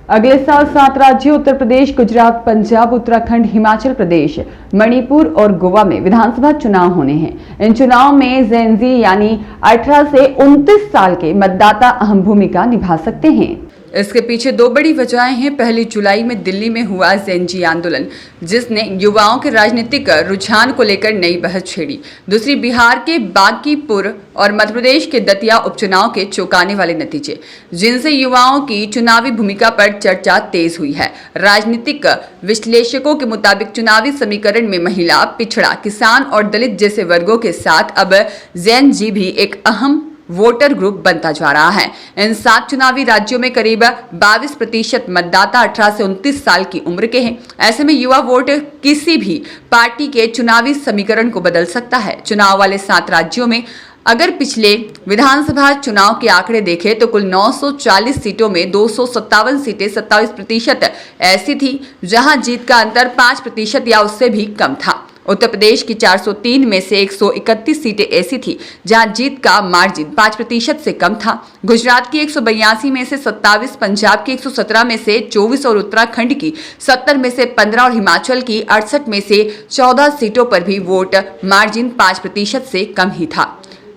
अगले साल 7 राज्यों उत्तर प्रदेश, गुजरात, पंजाब, उत्तराखंड, हिमाचल प्रदेश, मणिपुर और गोवा में विधानसभा चुनाव होने हैं। इन चुनाव में जेनजी यानी 18 से 29 साल के मतदाता अहम भूमिका निभा सकते हैं। इसके पीछे दो बड़ी वजहें हैं। पहली, जुलाई में दिल्ली में हुआ जेनजी आंदोलन, जिसने युवाओं के राजनीतिक रुझान को लेकर नई बहस छेड़ी। दूसरी, बिहार के बांकीपुर और मध्य प्रदेश के दतिया उपचुनाव के चौंकाने वाले नतीजे, जिनसे युवाओं की चुनावी भूमिका पर चर्चा तेज हुई है। राजनीतिक विश्लेषकों के मुताबिक चुनावी समीकरण में महिला, पिछड़ा, किसान और दलित जैसे वर्गों के साथ अब जेनजी भी एक अहम वोटर ग्रुप बनता जा रहा है। इन 7 चुनावी राज्यों में करीब 22% मतदाता 18 से 29 साल की उम्र के हैं। ऐसे में युवा वोट किसी भी पार्टी के चुनावी समीकरण को बदल सकता है। चुनाव वाले 7 राज्यों में अगर पिछले विधानसभा चुनाव के आंकड़े देखें तो कुल 940 सीटों में 257 सीटें 27% ऐसी थी जहां जीत का अंतर 5% या उससे भी कम था। उत्तर प्रदेश की 403 में से 131 सीटें ऐसी थी जहां जीत का मार्जिन 5% से कम था। गुजरात की 182 में से 27, पंजाब की 117 में से 24 और उत्तराखंड की 70 में से 15 और हिमाचल की 68 में से 14 सीटों पर भी वोट मार्जिन 5% से कम ही था।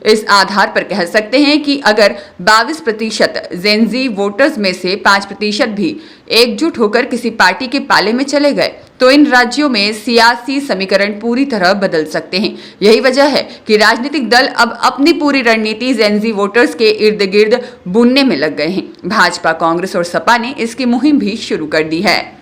इस आधार पर कह सकते हैं कि अगर 22% जेनजी वोटर्स में से 5% भी एकजुट होकर किसी पार्टी के पाले में चले गए तो इन राज्यों में सियासी समीकरण पूरी तरह बदल सकते हैं। यही वजह है कि राजनीतिक दल अब अपनी पूरी रणनीति जेनजी वोटर्स के इर्द गिर्द बुनने में लग गए हैं। भाजपा, कांग्रेस और सपा ने इसकी मुहिम भी शुरू कर दी है।